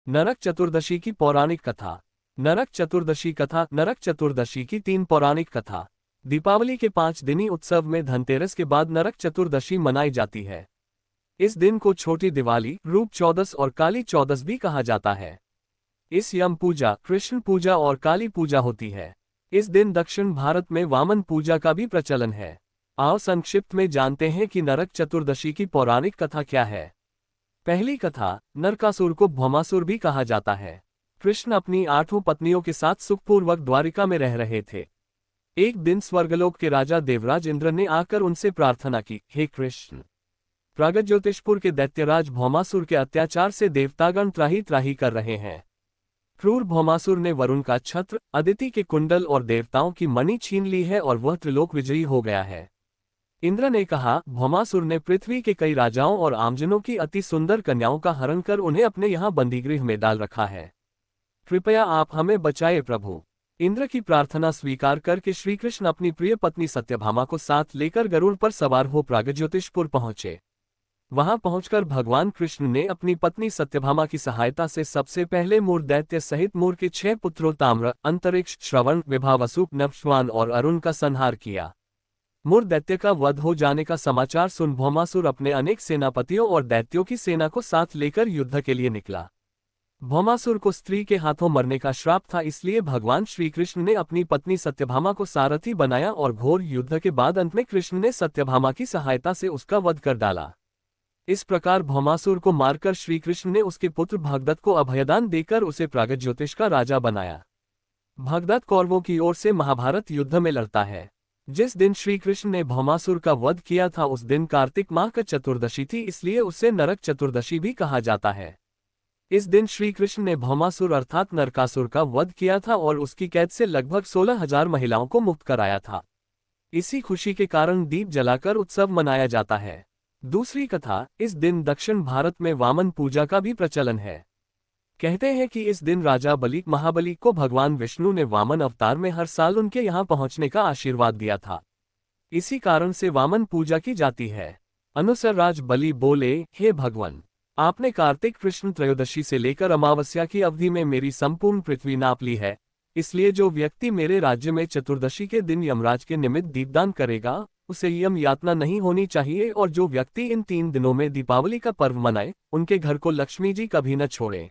नरक चतुर्दशी की पौराणिक कथा। नरक चतुर्दशी कथा। नरक चतुर्दशी की 3 पौराणिक कथा। दीपावली के 5 दिनी उत्सव में धनतेरस के बाद नरक चतुर्दशी मनाई जाती है। इस दिन को छोटी दिवाली, रूप चौदस और काली चौदस भी कहा जाता है। इस यम पूजा, कृष्ण पूजा और काली पूजा होती है। इस दिन दक्षिण भारत में वामन पूजा का भी प्रचलन है। आओ संक्षिप्त में जानते हैं कि नरक चतुर्दशी की पौराणिक कथा क्या है। पहली कथा। नरकासुर को भौमासुर भी कहा जाता है। कृष्ण अपनी 8 पत्नियों के साथ सुखपूर्वक द्वारिका में रह रहे थे। एक दिन स्वर्गलोक के राजा देवराज इंद्र ने आकर उनसे प्रार्थना की, हे कृष्ण, प्रागज्योतिषपुर के दैत्यराज भौमासुर के अत्याचार से देवतागण त्राही त्राही कर रहे हैं। क्रूर भौमासुर ने वरुण का छत्र, अदिति के कुंडल और देवताओं की मणि छीन ली है और वह त्रिलोक विजयी हो गया है। इंद्र ने कहा, भौमासुर ने पृथ्वी के कई राजाओं और आमजनों की अति सुंदर कन्याओं का हरण कर उन्हें अपने यहाँ बंदीगृह में डाल रखा है। कृपया आप हमें बचाए प्रभु। इंद्र की प्रार्थना स्वीकार करके श्रीकृष्ण अपनी प्रिय पत्नी सत्यभामा को साथ लेकर गरुड़ पर सवार हो प्रागज्योतिषपुर पहुंचे। वहां पहुंचकर भगवान कृष्ण ने अपनी पत्नी सत्यभामा की सहायता से सबसे पहले मूर दैत्य सहित मूर के 6 पुत्रों ताम्र, अंतरिक्ष, श्रवण, विभावसु, नभस्वान और अरुण का संहार किया। मूर दैत्य का वध हो जाने का समाचार सुन भौमासुर अपने अनेक सेनापतियों और दैत्यों की सेना को साथ लेकर युद्ध के लिए निकला। भौमासुर को स्त्री के हाथों मरने का श्राप था, इसलिए भगवान श्री कृष्ण ने अपनी पत्नी सत्यभामा को सारथी बनाया और घोर युद्ध के बाद अंत में कृष्ण ने सत्यभामा की सहायता से उसका वध कर डाला। इस प्रकार भौमासुर को मारकर श्री कृष्ण ने उसके पुत्र भगदत्त को अभयदान देकर उसे प्रागज्योतिष का राजा बनाया। भगदत्त कौरवों की ओर से महाभारत युद्ध में लड़ता है। जिस दिन श्री कृष्ण ने भौमासुर का वध किया था उस दिन कार्तिक माह का चतुर्दशी थी, इसलिए उसे नरक चतुर्दशी भी कहा जाता है। इस दिन श्री कृष्ण ने भौमासुर अर्थात नरकासुर का वध किया था और उसकी कैद से लगभग 16,000 महिलाओं को मुक्त कराया था। इसी खुशी के कारण दीप जलाकर उत्सव मनाया जाता है। दूसरी कथा। इस दिन दक्षिण भारत में वामन पूजा का भी प्रचलन है। कहते हैं कि इस दिन राजा बलि, महाबली को भगवान विष्णु ने वामन अवतार में हर साल उनके यहाँ पहुँचने का आशीर्वाद दिया था। इसी कारण से वामन पूजा की जाती है। अनुसार राज बलि बोले, हे भगवान, आपने कार्तिक कृष्ण त्रयोदशी से लेकर अमावस्या की अवधि में मेरी संपूर्ण पृथ्वी नाप ली है, इसलिए जो व्यक्ति मेरे राज्य में चतुर्दशी के दिन यमराज के निमित्त दीपदान करेगा उसे यम यातना नहीं होनी चाहिए, और जो व्यक्ति इन 3 दिनों में दीपावली का पर्व मनाए उनके घर को लक्ष्मी जी कभी न छोड़े।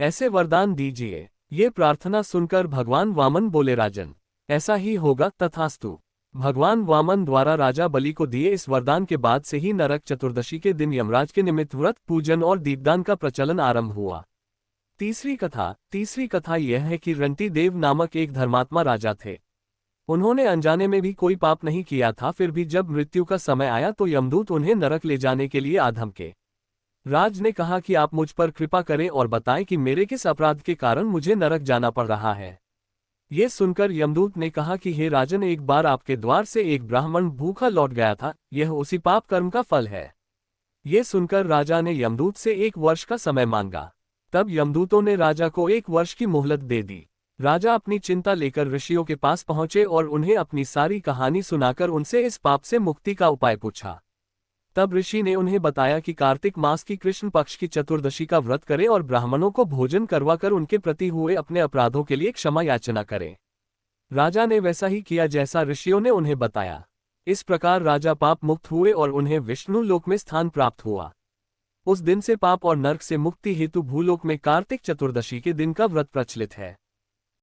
ऐसे वरदान दीजिए। ये प्रार्थना सुनकर भगवान वामन बोले, राजन, ऐसा ही होगा, तथास्तु। भगवान वामन द्वारा राजा बलि को दिए इस वरदान के बाद से ही नरक चतुर्दशी के दिन यमराज के निमित्त व्रत, पूजन और दीपदान का प्रचलन आरंभ हुआ। तीसरी कथा यह है कि रंती देव नामक एक धर्मात्मा राजा थे। उन्होंने अनजाने में भी कोई पाप नहीं किया था, फिर भी जब मृत्यु का समय आया तो यमदूत उन्हें नरक ले जाने के लिए आ धमके। राज ने कहा कि आप मुझ पर कृपा करें और बताएं कि मेरे किस अपराध के कारण मुझे नरक जाना पड़ रहा है। ये सुनकर यमदूत ने कहा कि हे राजन, एक बार आपके द्वार से एक ब्राह्मण भूखा लौट गया था, यह उसी पाप कर्म का फल है। ये सुनकर राजा ने यमदूत से 1 वर्ष का समय मांगा। तब यमदूतों ने राजा को 1 वर्ष की मोहलत दे दी। राजा अपनी चिंता लेकर ऋषियों के पास पहुंचे और उन्हें अपनी सारी कहानी सुनाकर उनसे इस पाप से मुक्ति का उपाय पूछा। तब ऋषि ने उन्हें बताया कि कार्तिक मास की कृष्ण पक्ष की चतुर्दशी का व्रत करें और ब्राह्मणों को भोजन करवाकर उनके प्रति हुए अपने अपराधों के लिए क्षमा याचना करें। राजा ने वैसा ही किया जैसा ऋषियों ने उन्हें बताया। इस प्रकार राजा पाप मुक्त हुए और उन्हें विष्णु लोक में स्थान प्राप्त हुआ। उस दिन से पाप और नरक से मुक्ति हेतु भूलोक में कार्तिक चतुर्दशी के दिन का व्रत प्रचलित है।